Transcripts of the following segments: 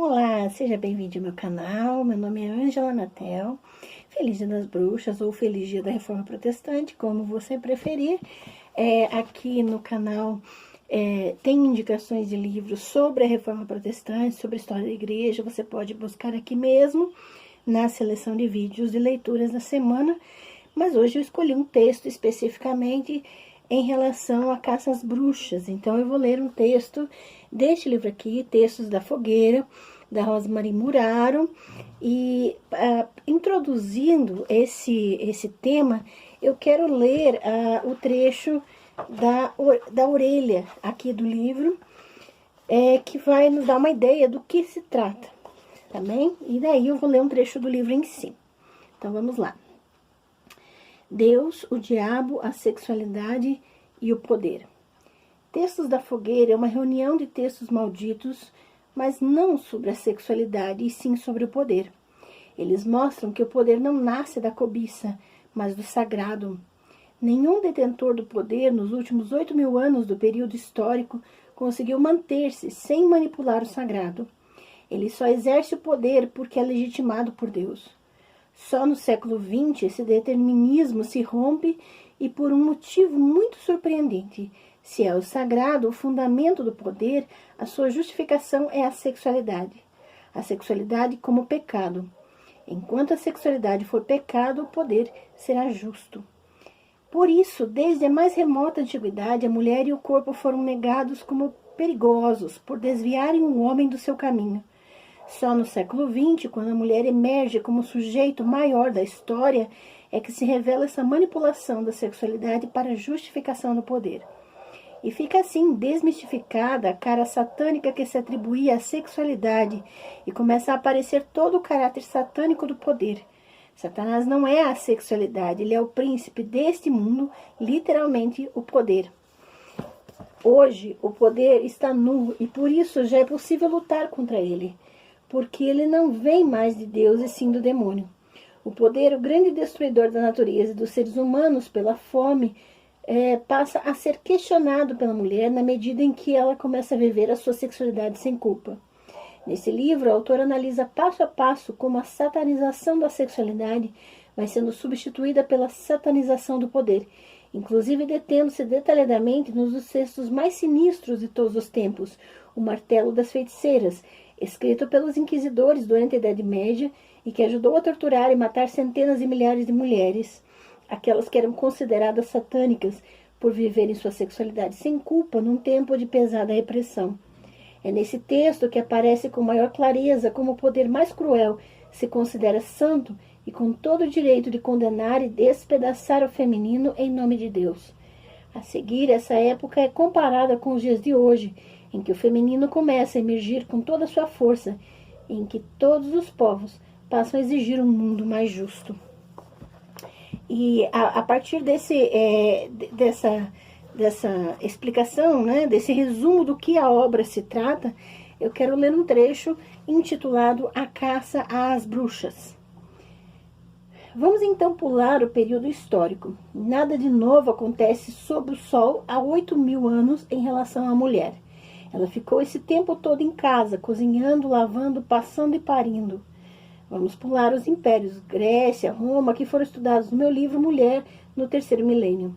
Olá, seja bem-vindo ao meu canal. Meu nome é Ângela Natel. Feliz Dia das Bruxas ou Feliz Dia da Reforma Protestante, como você preferir. Aqui no canal tem indicações de livros sobre a Reforma Protestante, sobre a história da igreja. Você pode buscar aqui mesmo na seleção de vídeos de leituras da semana. Mas hoje eu escolhi um texto especificamente em relação à caça às bruxas. Então eu vou ler um texto deste livro aqui, Textos da Fogueira, da Rosemary Muraro, e introduzindo esse tema, eu quero ler o trecho da orelha aqui do livro, que vai nos dar uma ideia do que se trata, tá bem? E daí eu vou ler um trecho do livro em si. Então vamos lá. Deus, o diabo, a sexualidade e o poder. Textos da Fogueira é uma reunião de textos malditos, mas não sobre a sexualidade, e sim sobre o poder. Eles mostram que o poder não nasce da cobiça, mas do sagrado. Nenhum detentor do poder nos últimos 8.000 anos do período histórico conseguiu manter-se sem manipular o sagrado. Ele só exerce o poder porque é legitimado por Deus. Só no século XX esse determinismo se rompe e por um motivo muito surpreendente. Se é o sagrado, o fundamento do poder, a sua justificação é a sexualidade. A sexualidade como pecado. Enquanto a sexualidade for pecado, o poder será justo. Por isso, desde a mais remota antiguidade, a mulher e o corpo foram negados como perigosos por desviarem o homem do seu caminho. Só no século XX, quando a mulher emerge como sujeito maior da história, é que se revela essa manipulação da sexualidade para a justificação do poder. E fica assim desmistificada a cara satânica que se atribuía à sexualidade e começa a aparecer todo o caráter satânico do poder. Satanás não é a sexualidade, ele é o príncipe deste mundo, literalmente o poder. Hoje, o poder está nu e por isso já é possível lutar contra ele, porque ele não vem mais de Deus e sim do demônio. O poder, o grande destruidor da natureza e dos seres humanos pela fome, passa a ser questionado pela mulher na medida em que ela começa a viver a sua sexualidade sem culpa. Nesse livro, a autora analisa passo a passo como a satanização da sexualidade vai sendo substituída pela satanização do poder, inclusive detendo-se detalhadamente nos dos textos mais sinistros de todos os tempos, o Martelo das Feiticeiras, escrito pelos inquisidores durante a Idade Média e que ajudou a torturar e matar centenas de milhares de mulheres, aquelas que eram consideradas satânicas por viverem sua sexualidade sem culpa num tempo de pesada repressão. É nesse texto que aparece com maior clareza como o poder mais cruel se considera santo e com todo o direito de condenar e despedaçar o feminino em nome de Deus. A seguir, essa época é comparada com os dias de hoje, em que o feminino começa a emergir com toda a sua força, em que todos os povos passam a exigir um mundo mais justo. E a partir dessa explicação, né, desse resumo do que a obra se trata, eu quero ler um trecho intitulado A Caça às Bruxas. Vamos então pular o período histórico. Nada de novo acontece sob o sol há 8.000 anos em relação à mulher. Ela ficou esse tempo todo em casa, cozinhando, lavando, passando e parindo. Vamos pular os impérios, Grécia, Roma, que foram estudados no meu livro Mulher no Terceiro Milênio.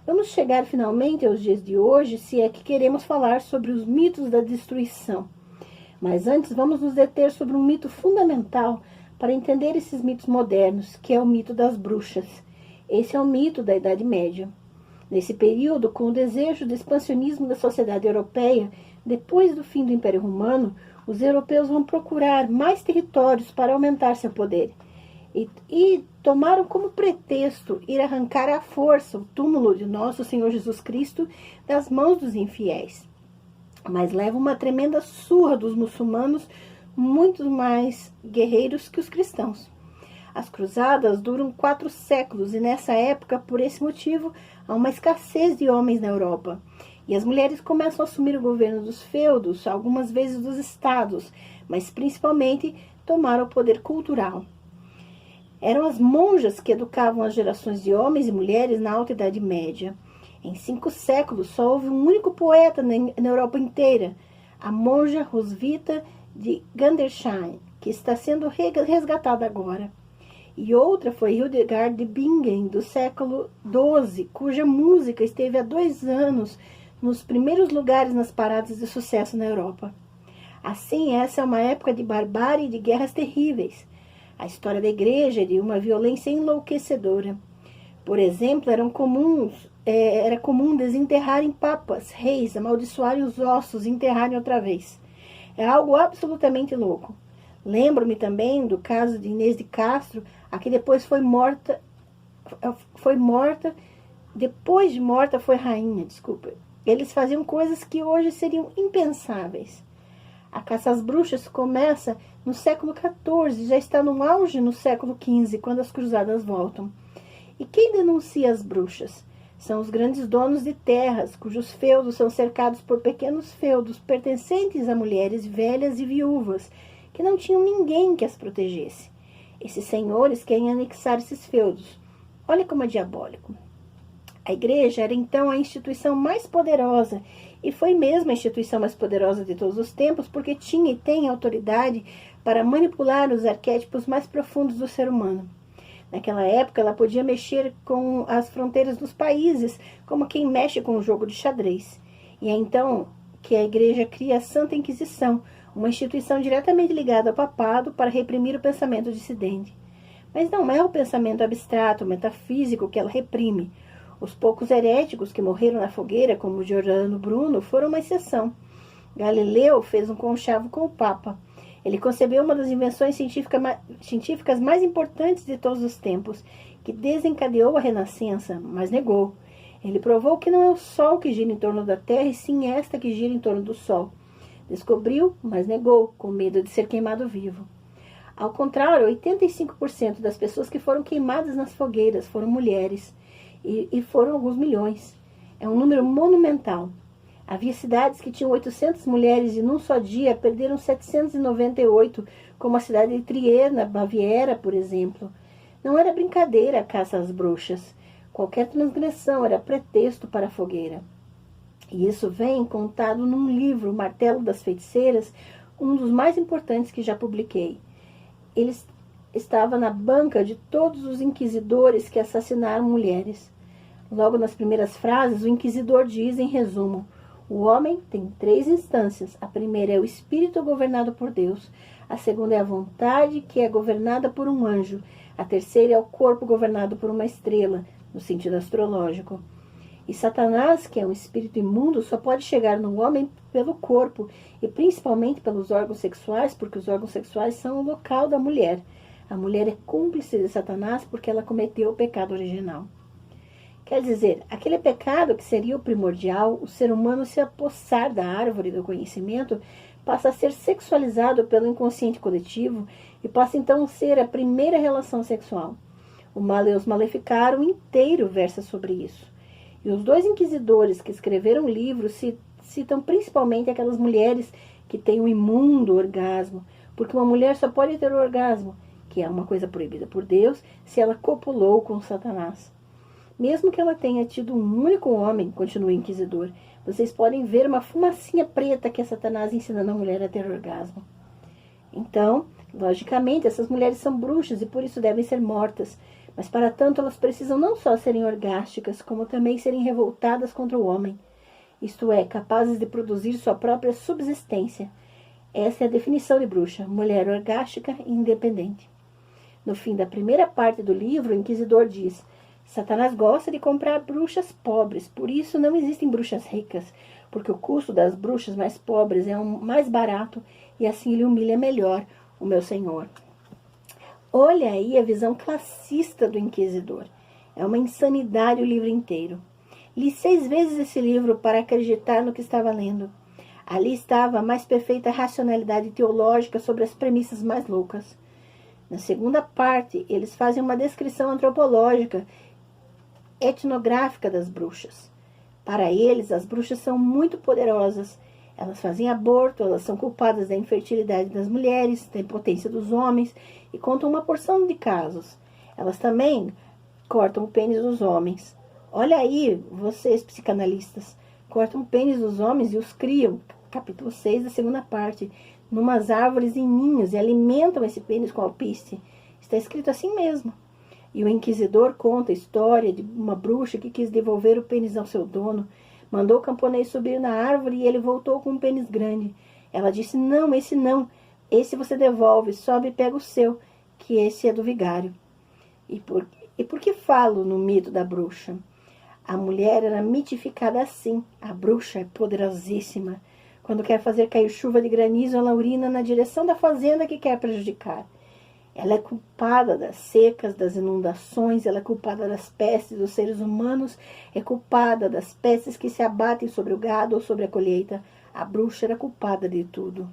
Vamos chegar finalmente aos dias de hoje, se é que queremos falar sobre os mitos da destruição. Mas antes vamos nos deter sobre um mito fundamental para entender esses mitos modernos, que é o mito das bruxas. Esse é o mito da Idade Média. Nesse período, com o desejo de expansionismo da sociedade europeia, depois do fim do Império Romano, os europeus vão procurar mais territórios para aumentar seu poder. E tomaram como pretexto ir arrancar à força o túmulo de nosso Senhor Jesus Cristo das mãos dos infiéis. Mas levam uma tremenda surra dos muçulmanos, muito mais guerreiros que os cristãos. As cruzadas duram 4 séculos e nessa época, por esse motivo, há uma escassez de homens na Europa. E as mulheres começam a assumir o governo dos feudos, algumas vezes dos estados, mas principalmente tomaram o poder cultural. Eram as monjas que educavam as gerações de homens e mulheres na Alta Idade Média. Em 5 séculos só houve um único poeta na Europa inteira, a monja Roswitha de Gandersheim, que está sendo resgatada agora. E outra foi Hildegard de Bingen, do século XII, cuja música esteve há 2 anos nos primeiros lugares nas paradas de sucesso na Europa. Assim, essa é uma época de barbárie e de guerras terríveis. A história da igreja é de uma violência enlouquecedora. Por exemplo, era comum desenterrarem papas, reis, amaldiçoarem os ossos e enterrarem outra vez. É algo absolutamente louco. Lembro-me também do caso de Inês de Castro, a que depois foi morta, depois de morta foi rainha, desculpa. Eles faziam coisas que hoje seriam impensáveis. A caça às bruxas começa no século XIV, já está no auge no século XV, quando as cruzadas voltam. E quem denuncia as bruxas? São os grandes donos de terras, cujos feudos são cercados por pequenos feudos pertencentes a mulheres velhas e viúvas, que não tinham ninguém que as protegesse. Esses senhores querem anexar esses feudos. Olha como é diabólico. A igreja era então a instituição mais poderosa, e foi mesmo a instituição mais poderosa de todos os tempos, porque tinha e tem autoridade para manipular os arquétipos mais profundos do ser humano. Naquela época, ela podia mexer com as fronteiras dos países, como quem mexe com um jogo de xadrez. E é então que a igreja cria a Santa Inquisição, uma instituição diretamente ligada ao papado para reprimir o pensamento dissidente. Mas não é o pensamento abstrato, metafísico que ela reprime. Os poucos heréticos que morreram na fogueira, como Giordano Bruno, foram uma exceção. Galileu fez um conchavo com o Papa. Ele concebeu uma das invenções científicas mais importantes de todos os tempos, que desencadeou a Renascença, mas negou. Ele provou que não é o Sol que gira em torno da Terra, e sim esta que gira em torno do Sol. Descobriu, mas negou, com medo de ser queimado vivo. Ao contrário, 85% das pessoas que foram queimadas nas fogueiras foram mulheres, e foram alguns milhões. É um número monumental. Havia cidades que tinham 800 mulheres e num só dia perderam 798, como a cidade de Trier, na Baviera, por exemplo. Não era brincadeira a caça às bruxas. Qualquer transgressão era pretexto para a fogueira. E isso vem contado num livro, Martelo das Feiticeiras, um dos mais importantes que já publiquei. Ele estava na banca de todos os inquisidores que assassinaram mulheres. Logo nas primeiras frases, o inquisidor diz, em resumo: o homem tem 3 instâncias. A primeira é o espírito governado por Deus. A segunda é a vontade, que é governada por um anjo. A terceira é o corpo governado por uma estrela, no sentido astrológico. E Satanás, que é um espírito imundo, só pode chegar no homem pelo corpo, e principalmente pelos órgãos sexuais, porque os órgãos sexuais são o local da mulher. A mulher é cúmplice de Satanás porque ela cometeu o pecado original. Quer dizer, aquele pecado que seria o primordial, o ser humano se apossar da árvore do conhecimento, passa a ser sexualizado pelo inconsciente coletivo e passa então a ser a primeira relação sexual. O Maleus Maleficarum inteiro versa sobre isso. E os 2 inquisidores que escreveram livros citam principalmente aquelas mulheres que têm um imundo orgasmo, porque uma mulher só pode ter o orgasmo, que é uma coisa proibida por Deus, se ela copulou com Satanás. Mesmo que ela tenha tido um único homem, continua o inquisidor, vocês podem ver uma fumacinha preta que é Satanás ensinando a mulher a ter orgasmo. Então, logicamente, essas mulheres são bruxas e por isso devem ser mortas, mas para tanto elas precisam não só serem orgásticas, como também serem revoltadas contra o homem, isto é, capazes de produzir sua própria subsistência. Essa é a definição de bruxa, mulher orgástica e independente. No fim da primeira parte do livro, o inquisidor diz: Satanás gosta de comprar bruxas pobres, por isso não existem bruxas ricas, porque o custo das bruxas mais pobres é mais barato e assim ele humilha melhor o meu senhor. Olha aí a visão classista do inquisidor. É uma insanidade o livro inteiro. Li 6 vezes esse livro para acreditar no que estava lendo. Ali estava a mais perfeita racionalidade teológica sobre as premissas mais loucas. Na segunda parte, eles fazem uma descrição antropológica, etnográfica das bruxas. Para eles, as bruxas são muito poderosas. Elas fazem aborto, elas são culpadas da infertilidade das mulheres, da impotência dos homens, e contam uma porção de casos. Elas também cortam o pênis dos homens. Olha aí, vocês psicanalistas, cortam o pênis dos homens e os criam, capítulo 6, da segunda parte, numas árvores em ninhos e alimentam esse pênis com alpiste. Está escrito assim mesmo. E o inquisidor conta a história de uma bruxa que quis devolver o pênis ao seu dono. Mandou o camponês subir na árvore e ele voltou com um pênis grande. Ela disse, não, esse você devolve, sobe e pega o seu, que esse é do vigário. E por que falo no mito da bruxa? A mulher era mitificada assim. A bruxa é poderosíssima. Quando quer fazer cair chuva de granizo, ela urina na direção da fazenda que quer prejudicar. Ela é culpada das secas, das inundações, ela é culpada das pestes dos seres humanos, é culpada das pestes que se abatem sobre o gado ou sobre a colheita. A bruxa era culpada de tudo.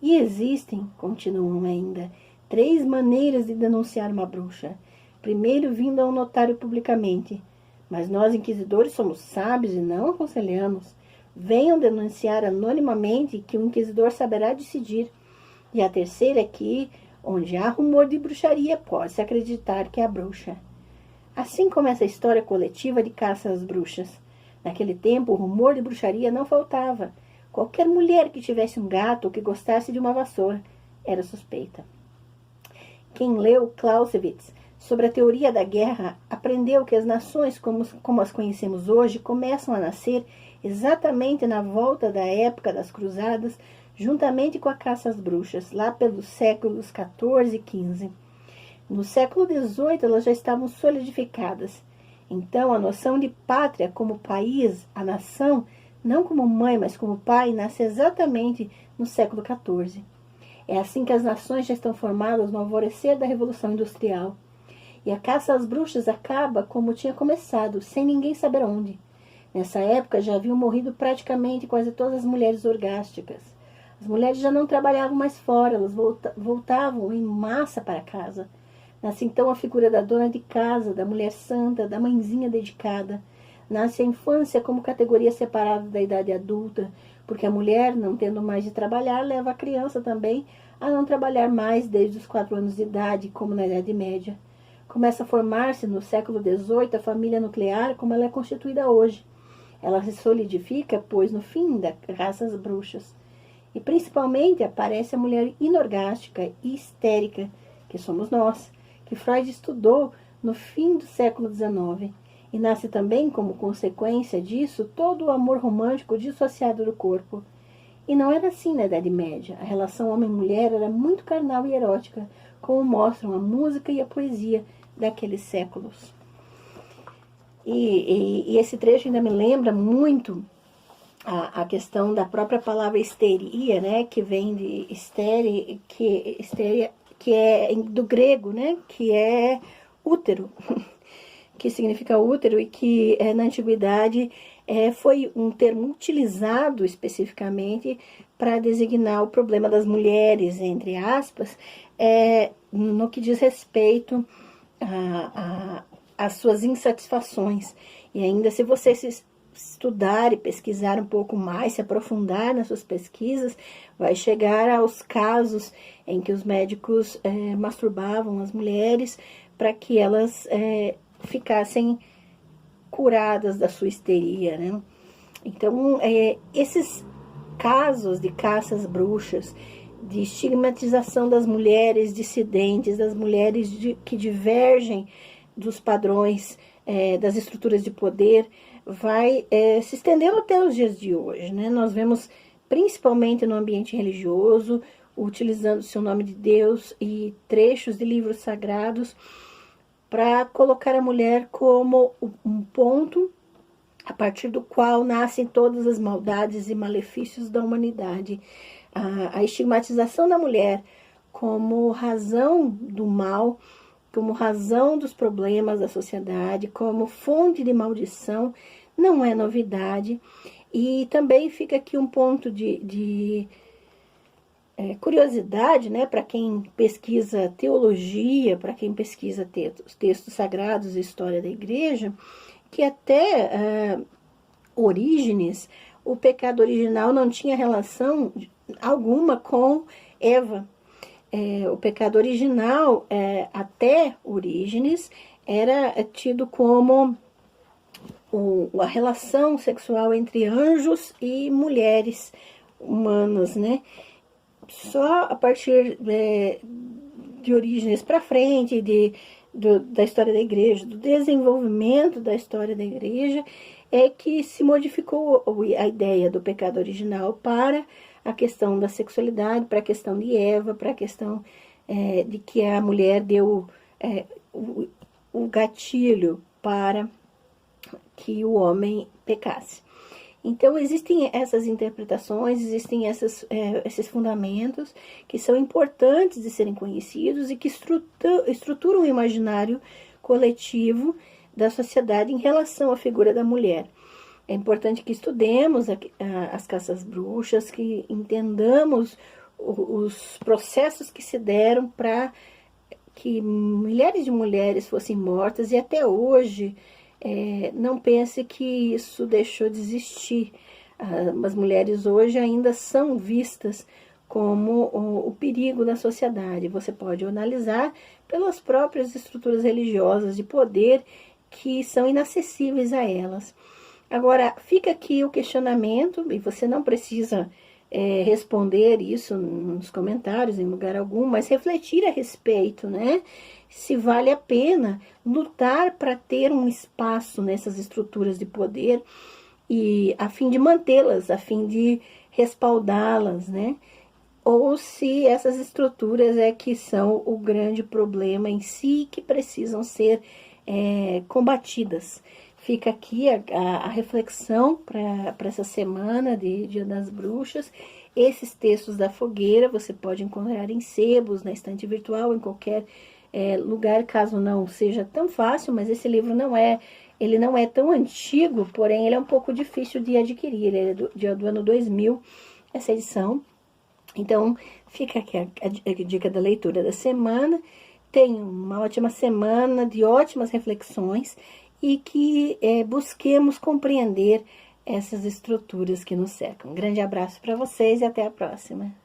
E existem, continuam ainda, 3 maneiras de denunciar uma bruxa. Primeiro, vindo ao notário publicamente. Mas nós, inquisidores, somos sábios e não aconselhamos. Venham denunciar anonimamente, que o inquisidor saberá decidir. E a terceira é que, onde há rumor de bruxaria, pode-se acreditar que é a bruxa. Assim começa a história coletiva de caça às bruxas. Naquele tempo, o rumor de bruxaria não faltava. Qualquer mulher que tivesse um gato ou que gostasse de uma vassoura era suspeita. Quem leu Clausewitz sobre a teoria da guerra aprendeu que as nações, como as conhecemos hoje, começam a nascer exatamente na volta da época das cruzadas, juntamente com a caça às bruxas, lá pelos séculos XIV e XV. No século XVIII, elas já estavam solidificadas. Então, a noção de pátria como país, a nação, não como mãe, mas como pai, nasce exatamente no século XIV. É assim que as nações já estão formadas no alvorecer da Revolução Industrial. E a caça às bruxas acaba como tinha começado, sem ninguém saber onde. Nessa época já haviam morrido praticamente quase todas as mulheres orgásticas. As mulheres já não trabalhavam mais fora, elas voltavam em massa para casa. Nasce então a figura da dona de casa, da mulher santa, da mãezinha dedicada. Nasce a infância como categoria separada da idade adulta, porque a mulher, não tendo mais de trabalhar, leva a criança também a não trabalhar mais desde os 4 anos de idade, como na Idade Média. Começa a formar-se no século XVIII a família nuclear como ela é constituída hoje. Ela se solidifica, pois, no fim da caça às bruxas. E principalmente aparece a mulher inorgástica e histérica, que somos nós, que Freud estudou no fim do século XIX. E nasce também, como consequência disso, todo o amor romântico dissociado do corpo. E não era assim na Idade Média. A relação homem-mulher era muito carnal e erótica, como mostram a música e a poesia daqueles séculos. E esse trecho ainda me lembra muito a questão da própria palavra histeria, né, que vem de histeria, que é do grego, né, que é útero, que significa útero e que na antiguidade foi um termo utilizado especificamente para designar o problema das mulheres, entre aspas, no que diz respeito às suas insatisfações. E ainda, se você se estudar e pesquisar um pouco mais, se aprofundar nas suas pesquisas, vai chegar aos casos em que os médicos masturbavam as mulheres para que elas ficassem curadas da sua histeria, né? Então, esses casos de caças bruxas, de estigmatização das mulheres dissidentes, das mulheres que divergem dos padrões das estruturas de poder, vai se estendendo até os dias de hoje, né? Nós vemos, principalmente no ambiente religioso, utilizando-se o nome de Deus e trechos de livros sagrados para colocar a mulher como um ponto a partir do qual nascem todas as maldades e malefícios da humanidade. A estigmatização da mulher como razão do mal, como razão dos problemas da sociedade, como fonte de maldição, não é novidade. E também fica aqui um ponto de curiosidade, né, para quem pesquisa teologia, para quem pesquisa textos sagrados e história da igreja, que até Orígenes, o pecado original não tinha relação alguma com Eva. O pecado original, até Orígenes, era tido como a relação sexual entre anjos e mulheres, humanas, né? Só a partir de origens para frente, da história da igreja, do desenvolvimento da história da igreja, é que se modificou a ideia do pecado original para a questão da sexualidade, para a questão de Eva, para a questão de que a mulher deu o gatilho para que o homem pecasse. Então, existem essas interpretações, existem esses fundamentos que são importantes de serem conhecidos e que estruturam o imaginário coletivo da sociedade em relação à figura da mulher. É importante que estudemos as caças bruxas, que entendamos os processos que se deram para que milhares de mulheres fossem mortas, e até hoje não pense que isso deixou de existir. As mulheres hoje ainda são vistas como o perigo da sociedade. Você pode analisar pelas próprias estruturas religiosas de poder que são inacessíveis a elas. Agora, fica aqui o questionamento, e você não precisa responder isso nos comentários, em lugar algum, mas refletir a respeito, né? Se vale a pena lutar para ter um espaço nessas estruturas de poder, e a fim de mantê-las, a fim de respaldá-las, né? Ou se essas estruturas que são o grande problema em si, que precisam ser combatidas. Fica aqui a reflexão para essa semana de Dia das Bruxas. Esses textos da fogueira você pode encontrar em sebos, na estante virtual, em qualquer lugar, caso não seja tão fácil, mas esse livro ele não é tão antigo, porém ele é um pouco difícil de adquirir. Ele é do ano 2000, essa edição. Então, fica aqui a dica da leitura da semana. Tenha uma ótima semana, de ótimas reflexões, e que busquemos compreender essas estruturas que nos cercam. Um grande abraço para vocês e até a próxima.